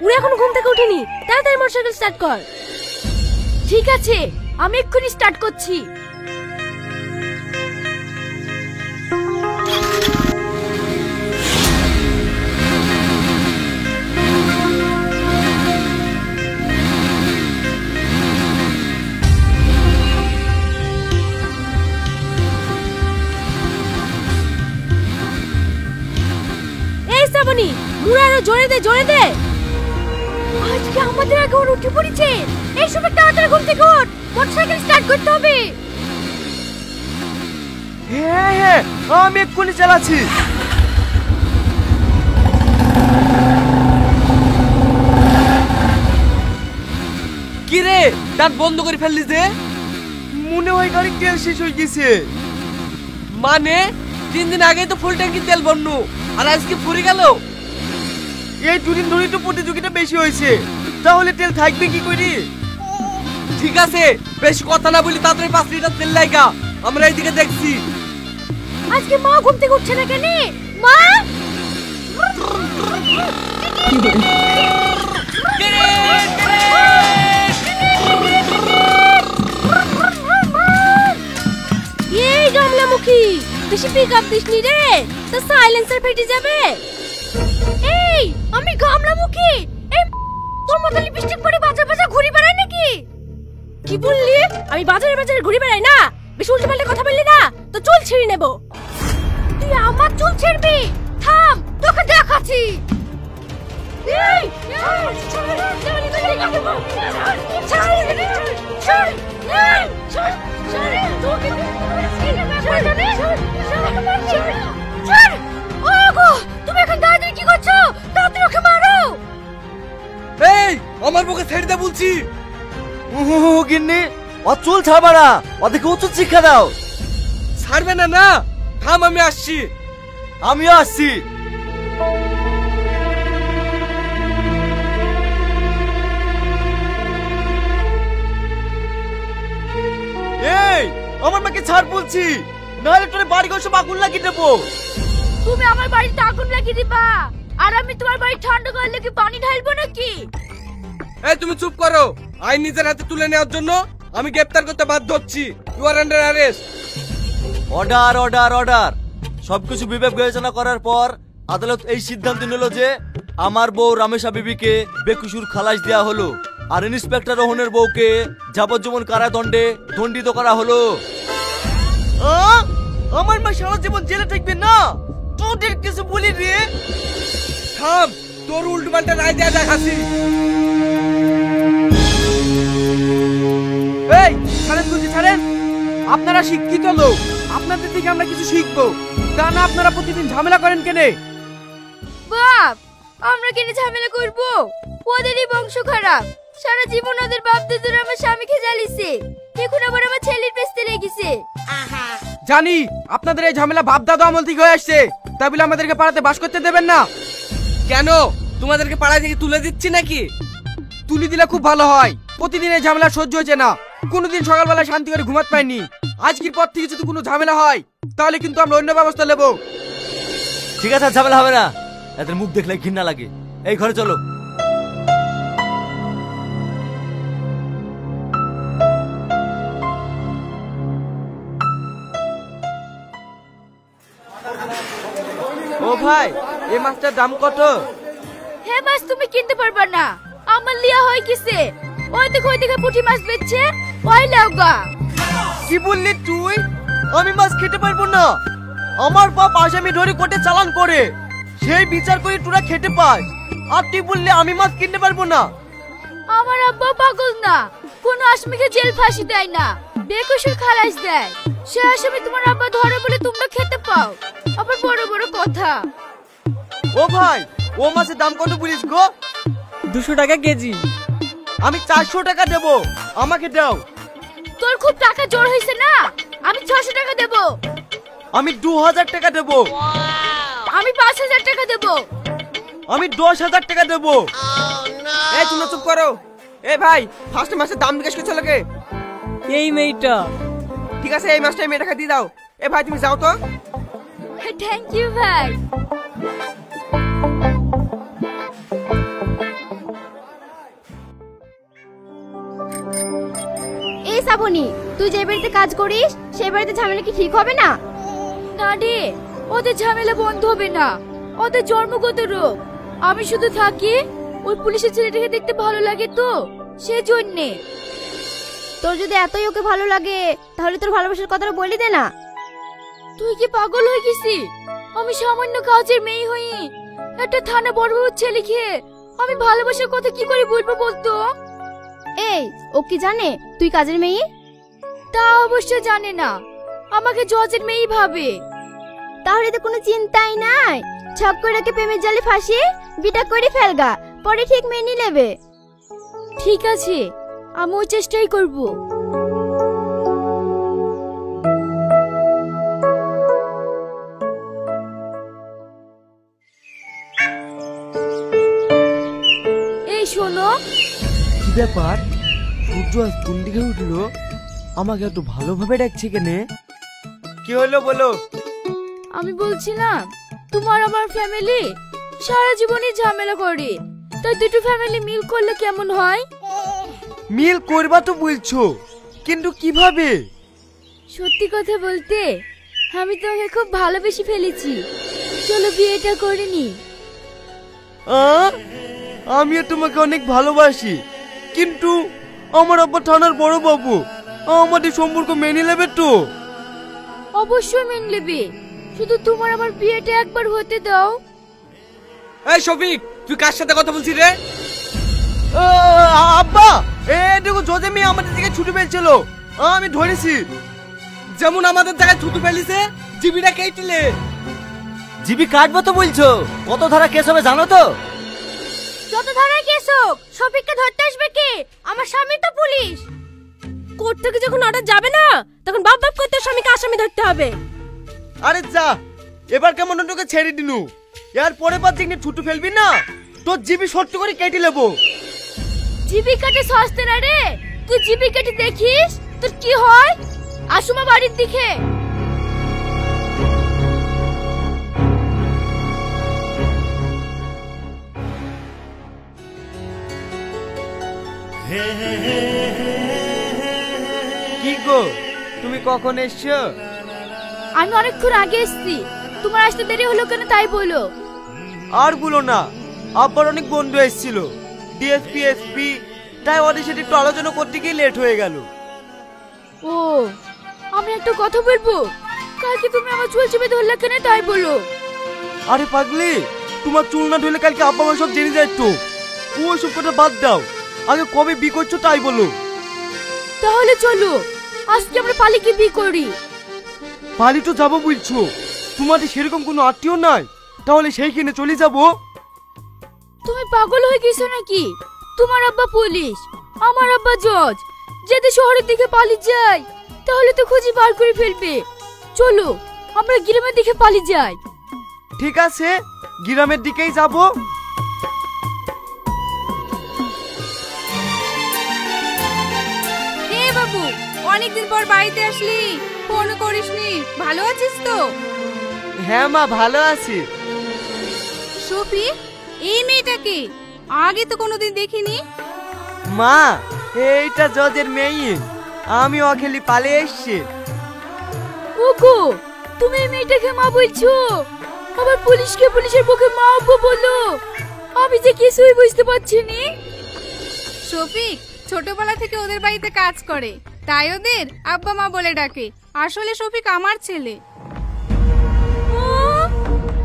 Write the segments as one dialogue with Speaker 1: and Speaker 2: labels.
Speaker 1: ওরা এখন ঘুম থেকে ওঠেনি, তাড়াতাড়ি মোটরসাইকেল স্টার্ট কর। ঠিক আছে, আমি এক্ষুনি স্টার্ট করছি। এই শ্রাবণী, মুড়া আরো জোরে দে, জোরে দে। আজকে আমাদের আগে ওর উঠে পড়েছে। এই সময় তাড়াতাড়ি ঘুম থেকে ওঠ, মোটরসাইকেল স্টার্ট করতে হবে।
Speaker 2: হ্যাঁ হ্যাঁ, আমি এক্ষুনি চালাচ্ছি।
Speaker 3: কি রে, দাঁত বন্ধ করে ফেললি যে?
Speaker 2: মনে হয় গাড়ির তেল শেষ হয়ে গেছে।
Speaker 3: মানে 3 দিন আগে তো ফুল ট্যাঙ্কি তেল বন্য, আর আজকে ফুরে গেল।
Speaker 2: এই 2 দিন ধরেই তো প্রতিযোগিতা বেশি হয়েছে, তাহলে তেল থাকবে কি করি?
Speaker 3: ঠিক আছে, বেশি কথা না বলি তাড়াতাড়ি 5 লিটার তেল লাগা, আমরা এইদিকে দেখছি।
Speaker 1: আজকে মা ঘুম থেকে উঠছে না কেন? মা! এই গামলামুখী, বেশি পিক আপ দিসনি রে, তো সাইলেন্সার ফেটে যাবে। এই আমি গামলামুখী, এই তোর মতো লিপস্টিক পরে বাজার বাজার ঘুরে বেড়াই নাকি? কি বললি? আমি বাজারে বাজারে ঘুরে বেড়াই না? বেশি উল্টোপাল্টা কথা বললি না তো চুল ছিঁড়ে নেব। তুই আমার চুল ছিঁড়বি? থাম, তোকে দেখাচ্ছি। তুমি এখন দাঁড়িয়ে কি করছো? তাড়াতাড়ি ওকে মারো।
Speaker 3: এই আমার বুকে ছেড়ে দে বলছি।
Speaker 2: গিন্নি, ও চুল ছাড়বা না, ওদেরকে উচিত শিক্ষা দাও।
Speaker 3: ছাড়বে না? না থাম, আমি আসছি।
Speaker 2: আমিও আসছি। এই আমার মাকে ছাড় বলছি, নাহলে তোর বাড়ি ঘর সব আগুন লাগিয়ে দেবো।
Speaker 1: তুমি আমার বাড়িতে আগুন লাগিয়ে দিবা, আর আমি তোমার বাড়ি ঠান্ডা করলে কি পানি ঢালবো নাকি?
Speaker 3: এই তুমি চুপ করো। আইন নিজের হাতে তুলে নেওয়ার জন্য আমি গ্রেফতার করতে বাধ্য হচ্ছি। You are under arrest.
Speaker 2: Order order order. সবকিছু বিবেক বিবেচনা করার পর আদালত এই সিদ্ধান্ত নিল যে আমার বউ রামেশা বিবিকে বেকসুর খালাস দেওয়া হলো, আর ইন্সপেক্টর রোহনের বউকে যাবজ্জীবন কারাদণ্ডে দণ্ডিত করা হলো। আমার মা সারা জীবন জেলে থাকবে না, তোদের কিছু বলি রে।
Speaker 3: থাম, তোর উল্টো পাল্টা রায় দেয়া দেখাচ্ছি।
Speaker 4: এই ছাড়েন বলছি, ছাড়েন। আপনারা শিক্ষিত লোক, আপনাদের থেকে আমরা কিছু শিখবো, তা না আপনারা প্রতিদিন ঝামেলা করেন কেনে?
Speaker 1: বাপ, আমরা কেন ঝামেলা করব? ওদেরই বংশ খারাপ, সারা জীবন ওদের বাপ দাদুরা আমার স্বামীকে জ্বালিয়েছে, এখন আবার আমার ছেলের পেছতে লেগেছে।
Speaker 4: জানি আপনাদের এই ঝামেলা বাপ দাদু আমল থেকে হয়ে আসছে, তাই বলে আমাদেরকে পাড়াতে বাস করতে দেবেন না।
Speaker 3: কেন, তোমাদেরকে পাড়া থেকে তুলে দিচ্ছি নাকি?
Speaker 4: তুলি দিলে খুব ভালো হয়, প্রতিদিন এই ঝামেলা সহ্য হয়েছে না, কোনোদিন সকালবেলা শান্তি করে ঘুমাতে পাইনি। আজকের পর থেকে যদি কোনো ঝামেলা হয় তাহলে কিন্তু আমরা অন্য ব্যবস্থা নেব।
Speaker 2: ঠিক আছে, ঝামেলা হবে না, এদের মুখ দেখলে ঘৃণা লাগে। এই ঘরে চলো।
Speaker 4: ও ভাই, এই মাছটার দাম কত?
Speaker 1: হ্যাঁ মাছ তুমি কিনতে পারবা না, আমার লিয়া হয়ে গেছে। ওই দেখে পুঁটি মাছ বেচছে, ওই লাউগা।
Speaker 2: কি বললি তুই? আমি মাছ খেতে পারবো না? আমার বাপ আসামি ধরে কোর্টে চালান করে, সেই বিচার করে তোরা খেতে পাস, আর তুই বললি আমি মাছ কিনতে পারবো না?
Speaker 1: আমার আব্বা পাগল না, কোন আসামিকে জেল ফাঁসি দেয় না, বেকসুর খালাস দেয়। সে আসামি তোমার আব্বা ধরে বলে তোমরা খেতে পাও, আবার বড় বড় কথা।
Speaker 2: ও ভাই, ও মাছের দাম কত বলিস গো?
Speaker 4: 200 টাকা কেজি।
Speaker 2: আমি 400 টাকা দেবো, আমাকে দাও।
Speaker 1: তোর খুব টাকা জোর হয়েছে না, আমি 600 টাকা দেব।
Speaker 2: আমি 2000 টাকা দেবো।
Speaker 1: আমি 5000 টাকা দেব।
Speaker 2: আমি 10,000 টাকা দেবো।
Speaker 4: এই তুমি চুপ করো। এ ভাই, ফার্স্ট মাছের দাম জিজ্ঞেস করছো লোকে? এই মেয়েটা। ঠিক আছে, এই মাছটা মেয়েটাকে দিয়ে দাও। এ ভাই তুমি যাও তো।
Speaker 1: থ্যাংক ইউ ভাই। শ্রাবণী, তুই যে বাড়িতে কাজ করিস সেই বাড়িতে ঝামেলা কি ঠিক হবে না? না রে, ওদের ঝামেলা বন্ধ হবে না। ওদের জন্মগত রোগ। আমি শুধু থাকি, ওই পুলিশের ছেলেটাকে দেখতে ভালো লাগে তো সেজন্যে। তোর যদি এতই ওকে ভালো লাগে তাহলে তোর ভালোবাসার কথাটা বলি দে না। তুই কি পাগল হয়ে গেছিস? আমি সামান্য কাজের মেয়ে হই, একটা থানা বড়বাবুর ছেলেকে আমি ভালোবাসার কথা কি করে বলবো বলতো? এই, ও কি জানে তুই কাজের মেয়ে? তা অবশ্য জানে না, আমাকে জজের মেয়েই ভাবে। তাহলে তো কোনো চিন্তাই নাই, ছক করে ওকে প্রেমের জালে ফাঁসিয়ে বিটা করে ফেলগা, পরে ঠিক মেনে নেবে। ঠিক আছে, আমি ওই চেষ্টাই করব। এই শোনো,
Speaker 4: কি ব্যাপার? সূর্য আজ কোন দিকে উঠলো? আমাকে এত ভালোভাবে ডাকছে কেনে? কি হলো বলো?
Speaker 1: আমি বলছিলাম তোমার আমার ফ্যামিলি সারা জীবনই ঝামেলা করে, তাই দুটো ফ্যামিলি মিল করলে কেমন হয়?
Speaker 4: মিল করবা তো বলছো, কিন্তু কিভাবে?
Speaker 1: সত্যি কথা বলতে আমি তোমাকে খুব ভালোবেসে ফেলেছি, চলো বিয়েটা করে নি।
Speaker 4: আমিও তোমাকে অনেক ভালোবাসি, কিন্তু আমার আব্বা থানার বড় বাবু আমাদের সম্পর্ক মেনে নেবে তো?
Speaker 1: অবশ্যই মেনে নেবে, শুধু তোমার আমার বিয়েটা একবার হতে দাও।
Speaker 3: এই শফিক, তুই কার সাথে কথা বলছিস রে?
Speaker 4: আব্বা, দেখো জজে মেয়ে আমাদের দিকে ছুটে ফেলছিল, আমি ধরেছি।
Speaker 3: যেমন আমাদের জায়গায় থুতু ফেলিছে, জিবিটা কেটিলে।
Speaker 2: জিবি কাটবো তো বলছো, কত ধারা কেস হবে জানো তো?
Speaker 1: যত ধারায় কেস হোক, শফিককে ধরতে আসবে কে? আমার স্বামী তো পুলিশ। কোর্ট থেকে যখন অর্ডার যাবে না, তখন বাপ বাপ করতে স্বামীকে আসামি ধরতে হবে।
Speaker 4: আরে যা, এবার কেমন তোকে ছেড়ে দিনু, এর পরে বার দেখনি ছুটু ফেলবি না, তোর জিবি সত্যি করে কেটে নেবো।
Speaker 1: জিবি কাটে সস্তে না রে, তুই জিবি কাটে দেখিস তোর কি হয়। আসমা বাড়ির দিকে।
Speaker 4: কি গো, তুমি কখন এসছো?
Speaker 1: আমি অনেকক্ষণ আগে এসেছি, তোমার আসতে দেরি হলো কেন তাই বলো।
Speaker 4: আর বলো না, আব্বার অনেক বন্ধু এসেছিল, ডিএসপি এসপি, তাই ওদের সাথে একটু আলোচনা করতে গিয়ে লেট হয়ে গেল।
Speaker 1: ও, আমি একটা কথা বলবো, কালকে তুমি আমার চুল চেপে ধরলে কেন তাই বলো।
Speaker 4: আরে পাগলি, তোমার চুল না ধরলে কালকে আব্বা আমার সব জেনে যায় তো। ওসব কথা বাদ দাও, আগে কবে বিয়ে করছো তাই বলো।
Speaker 1: তাহলে চলো আজকে আমরা পালিকে বিয়ে করি।
Speaker 4: পালি তো যাবো বলছো, তোমাদের সেরকম কোনো আত্মীয় নাই, তাহলে সেইখানে চলে যাবো।
Speaker 1: তুমি পাগল হয়ে গেছো নাকি? তোমার আব্বা পুলিশ, আমার আব্বা জজ, যদি শহরের দিকে পালিয়ে যাই তাহলে তো খুঁজে বার করে ফেলবে। চলো আমরা গ্রামের দিকে পালিয়ে যাই।
Speaker 4: ঠিক আছে, গ্রামের দিকেই যাবো।
Speaker 5: হে বাবু, অনেকদিন পর বাড়িতে আসলি, ফোন করিসনি, ভালো আছিস তো?
Speaker 4: হ্যাঁ মা, ভালো আছি।
Speaker 5: শফি, এই মেয়েটাকে আগে তো কোনোদিন দেখিনি।
Speaker 4: মা, এইটা জজের মেয়ে, আমি অখেলি পালিয়ে এসছি।
Speaker 1: ওগো, তুমি এই মেয়েটাকে মা বলছো, আবার পুলিশকে পুলিশের পক্ষে মা আব্বু বলো, আমি যে কিছুই বুঝতে পারছি নি।
Speaker 5: শফিক ছোটবেলা থেকে ওদের বাড়িতে কাজ করে, তাই ওদের আব্বা মা বলে ডাকে। আসলে শফিক আমার ছেলে।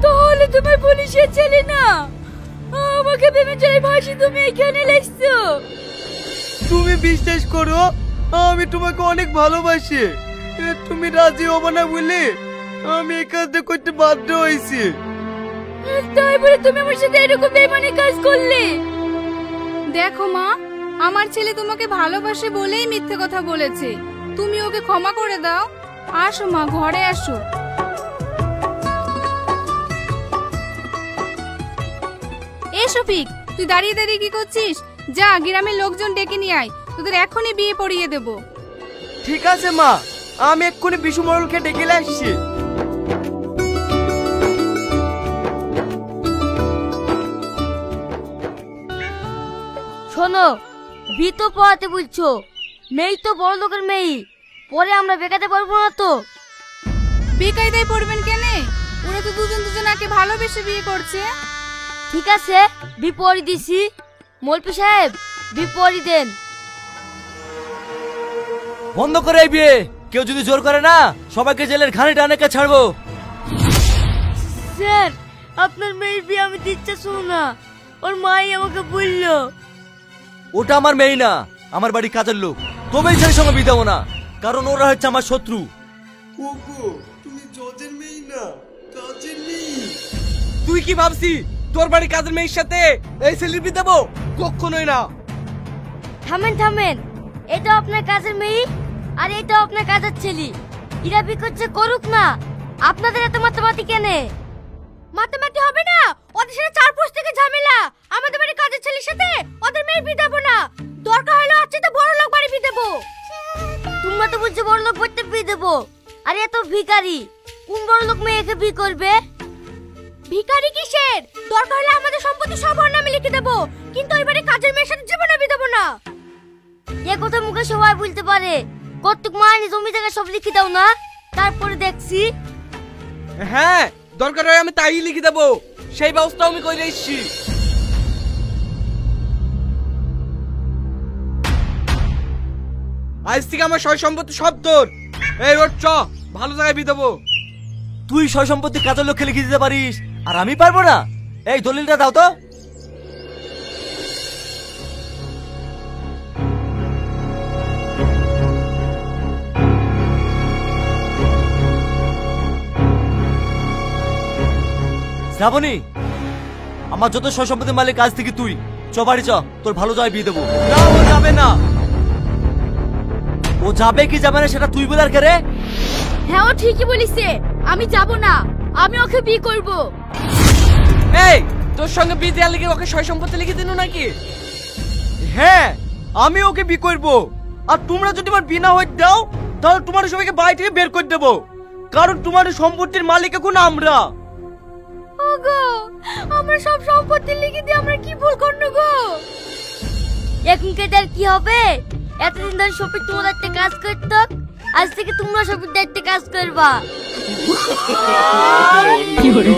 Speaker 1: তাহলে তুমি পুলিশের ছেলে না? আমাকে ভেবে যাই ভাসি তুমি এখানে লেখছো।
Speaker 4: তুমি বিশ্বাস করো, আমি তোমাকে অনেক ভালোবাসি, তুমি রাজি হবে না বলে আমি এই কাজটা করতে বাধ্য হয়েছি।
Speaker 1: তাই বলে তুমি আমার সাথে এরকম বেইমানি কাজ করলে?
Speaker 5: দেখো মা, আমার ছেলে তোমাকে ভালোবাসে বলেই মিথ্যে কথা বলেছে, তুমি ওকে ক্ষমা করে দাও। আসো মা, ঘরে আসো। এ শফিক, তুই দাঁড়িয়ে দাঁড়িয়ে কি করছিস? যা গ্রামের লোকজন ডেকে নিয়ে আয়, তোদের এখনই বিয়ে পড়িয়ে দেব।
Speaker 4: ঠিক আছে মা, আমি এক্ষুনি বিশু মরলকে ডেকে আসছি।
Speaker 1: শোনো, বিয়ে তো পড়াতে বলছো, মেয়ে তো বড় লোকের মেয়ে, পরে আমরা বেকাতে পারবো না তো।
Speaker 5: বেকায়দায় পড়বেন কেনে? ওরা তো দুজন দুজনাকে ভালোবেসে বিয়ে করছে।
Speaker 1: ঠিক আছে, বিপরীত দিছি। মলপি সাহেব, বিপরীত দেন।
Speaker 2: বন্ধ করে এই বিয়ে। কেউ যদি জোর করে না, সবাইকে জেলের ঘানি টানেকে ছাড়বো।
Speaker 1: স্যার, আপনার মেয়ের বিয়ে আমি দিতে শুনো না, ওর মাই আমাকে বললো।
Speaker 2: ওটা আমার মেয়ে না, আমার বাড়ি কাজের লোক। তবেই ছেলের সঙ্গে বিয়ে দেবো না, কারণ ওরা হচ্ছে আমার শত্রু।
Speaker 3: তুই কি ভাবছি তোর বাড়ি কাজের মেয়ের সাথে এই ছেলের বিয়ে দেবো? কখনোই না।
Speaker 1: থামেন থামেন, এটা আপনার কাজের মেয়ে আর এটা আপনার কাজের ছেলে। এরা বিয়ে করছে, করুক না। আপনাদের এত মাতামাতি কেনে? মাতামাতি হবে না, ওদের সাথে চার পোস্ট থেকে ঝামেলা। আমাদের বাড়ি কাজের ছেলের সাথে ওদের মেয়ে বিয়ে দেবো না। দরকার হলে হচ্ছে তো বড় লোক বাড়ি বিয়ে দেবো। তোমরা তো বুঝছো বড় লোক বাড়িতে বিয়ে দেবো, আর এত ভিখারি কোন বড় লোক মেয়েকে বিয়ে করবে? ভিখারি কিসের? দরকার হলে আমাদের সম্পত্তি সব ওর নামে লিখে দেবো, কিন্তু ওই বাড়ি কাজের মেয়ের সাথে জীবনে বিয়ে দেবো না। এ কথা মুখে সবাই বলতে পারে, কতটুক মানি জমি জায়গা সব লিখে দাও না, তারপরে দেখছি।
Speaker 3: হ্যাঁ, দরকার হয় আমি তাই লিখে দেবো, সেই ব্যবস্থা আমি করে এসেছি। আজ থেকে আমার সয় সম্পত্তি সব তোর। এই ওর চ, ভালো জায়গায় বিয়ে দেবো।
Speaker 2: তুই সয় সম্পত্তি কাজের লোককে লিখে দিতে পারিস, আর আমি পারবো না? এই দলিলটা দাও তো। শ্রাবণী, আমার যত সয় সম্পত্তির মালিক কাজ থেকে তুই। চ বাড়ি চ, তোর ভালো জায়গায় বিয়ে দেবো।
Speaker 3: না, ও যাবে না।
Speaker 2: ও যাবে কি যাবে না সেটা তুই বলার কে রে?
Speaker 1: হ্যাঁ, ও ঠিকই বলিছে, আমি যাব না, আমি ওকে বিয়ে করব।
Speaker 3: এই, তোর সঙ্গে বিয়ে দেওয়ার লিখে ওকে সয় সম্পত্তি লিখে দিন নাকি?
Speaker 4: হ্যাঁ, আমি ওকে বিয়ে করবো। আর তোমরা যদি আমার বিয়ে না হয়ে দাও, তাহলে তোমার সবাইকে বাড়ি থেকে বের করে দেবো, কারণ তোমার সম্পত্তির মালিক এখন আমরা।
Speaker 1: ওগো, আমরা সব সম্পত্তি লিখে দিয়ে আমরা কি ভুল করব গো? এখন কেটার কি হবে? এতদিন ধরে শপিং তোমার দায়িত্বে কাজ করত, আজ থেকে তোমরা শপিং দায়িত্বে কাজ করবা। কি হলো?